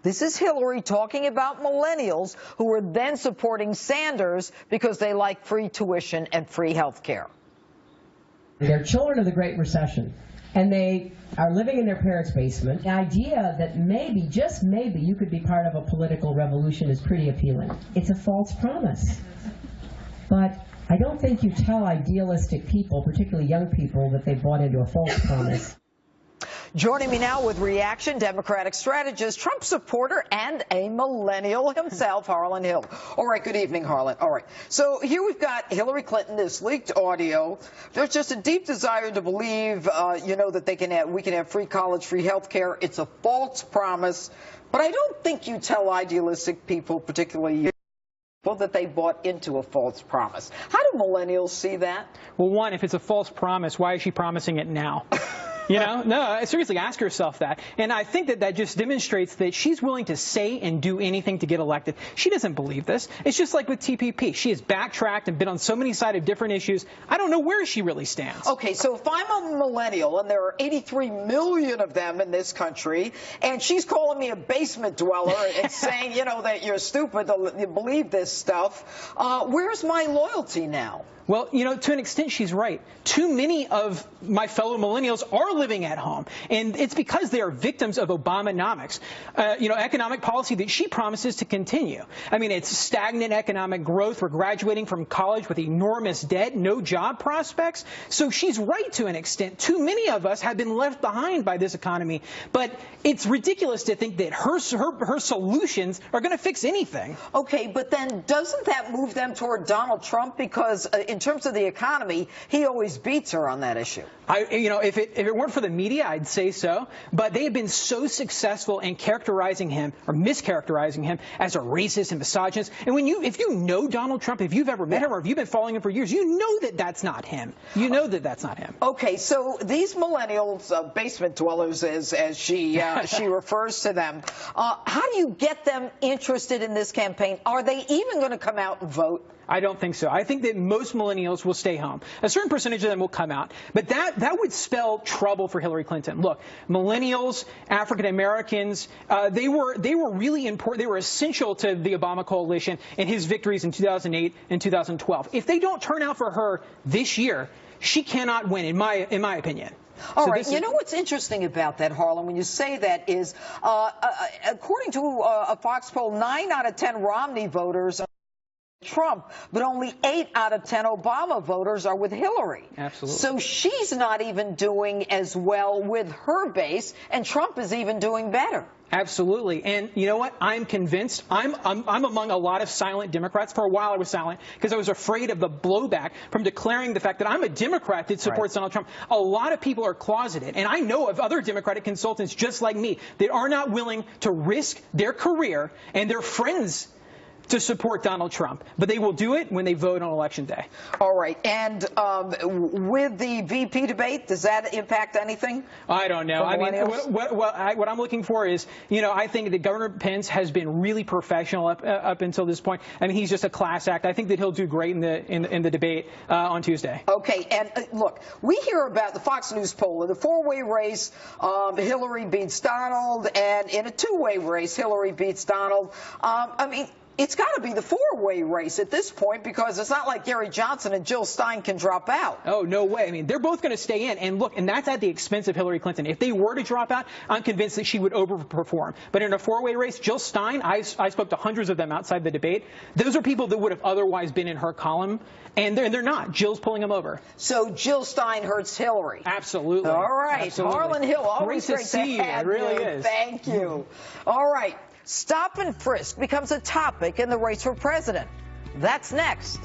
This is Hillary talking about millennials who were then supporting Sanders because they like free tuition and free health care. They're children of the Great Recession, and they are living in their parents' basement. The idea that maybe, just maybe, you could be part of a political revolution is pretty appealing. It's a false promise. But I don't think you tell idealistic people, particularly young people, that they bought into a false promise. Joining me now with reaction, Democratic strategist, Trump supporter, and a millennial himself, Harlan Hill. All right, good evening, Harlan. All right, so here we've got Hillary Clinton, this leaked audio. There's just a deep desire to believe, that we can have free college, free health care. It's a false promise. But I don't think you tell idealistic people, particularly that they bought into a false promise. How do millennials see that? Well, one, if it's a false promise, why is she promising it now? You know, no, seriously, ask yourself that. And I think that just demonstrates that she's willing to say and do anything to get elected. She doesn't believe this. It's just like with TPP. She has backtracked and been on so many sides of different issues. I don't know where she really stands. Okay, so if I'm a millennial, and there are 83 million of them in this country, and she's calling me a basement dweller and saying, that you're stupid to believe this stuff, where's my loyalty now? Well, to an extent, she's right. Too many of my fellow millennials are living at home, and it's because they are victims of Obamanomics, economic policy that she promises to continue. I mean, it's stagnant economic growth. We're graduating from college with enormous debt, no job prospects. So she's right to an extent. Too many of us have been left behind by this economy, but it's ridiculous to think that her solutions are going to fix anything. Okay, but then doesn't that move them toward Donald Trump? Because in terms of the economy, he always beats her on that issue. If it weren't for the media, I'd say so. But they have been so successful in characterizing him or mischaracterizing him as a racist and misogynist. And if you know Donald Trump, if you've ever met him or if you've been following him for years, you know that that's not him. You know that that's not him. Okay, so these millennials, basement dwellers, as she refers to them, how do you get them interested in this campaign? Are they even going to come out and vote? I don't think so. I think that most millennials will stay home. A certain percentage of them will come out. But that would spell trouble for Hillary Clinton. Look, millennials, African Americans, they were really important. They were essential to the Obama coalition and his victories in 2008 and 2012. If they don't turn out for her this year, she cannot win, in my opinion. All right. You know what's interesting about that, Harlan, when you say that is, according to a Fox poll, 9 out of 10 Romney voters are Trump, but only 8 out of 10 Obama voters are with Hillary. Absolutely. So she's not even doing as well with her base, and Trump is even doing better. Absolutely. And you know what? I'm convinced. I'm among a lot of silent Democrats. For a while I was silent because I was afraid of the blowback from declaring the fact that I'm a Democrat that supports Donald Trump. A lot of people are closeted. And I know of other Democratic consultants just like me that are not willing to risk their career and their friends to support Donald Trump, but they will do it when they vote on Election Day. All right. And with the VP debate, does that impact anything? I don't know. I mean, what I'm looking for is, I think that Governor Pence has been really professional up until this point. I mean, he's just a class act. I think that he'll do great in the debate on Tuesday. Okay. And look, we hear about the Fox News poll in the 4-way race. Hillary beats Donald, and in a 2-way race, Hillary beats Donald. I mean, it's got to be the 4-way race at this point, because it's not like Gary Johnson and Jill Stein can drop out. Oh, no way. I mean, they're both going to stay in. And look, and that's at the expense of Hillary Clinton. If they were to drop out, I'm convinced that she would overperform. But in a 4-way race, Jill Stein, I spoke to hundreds of them outside the debate. Those are people that would have otherwise been in her column, and they're not. Jill's pulling them over. So Jill Stein hurts Hillary. Absolutely. All right. Absolutely. Harlan Hill, always great to see you. It really is. Thank you. All right. Stop and frisk becomes a topic in the race for president. That's next.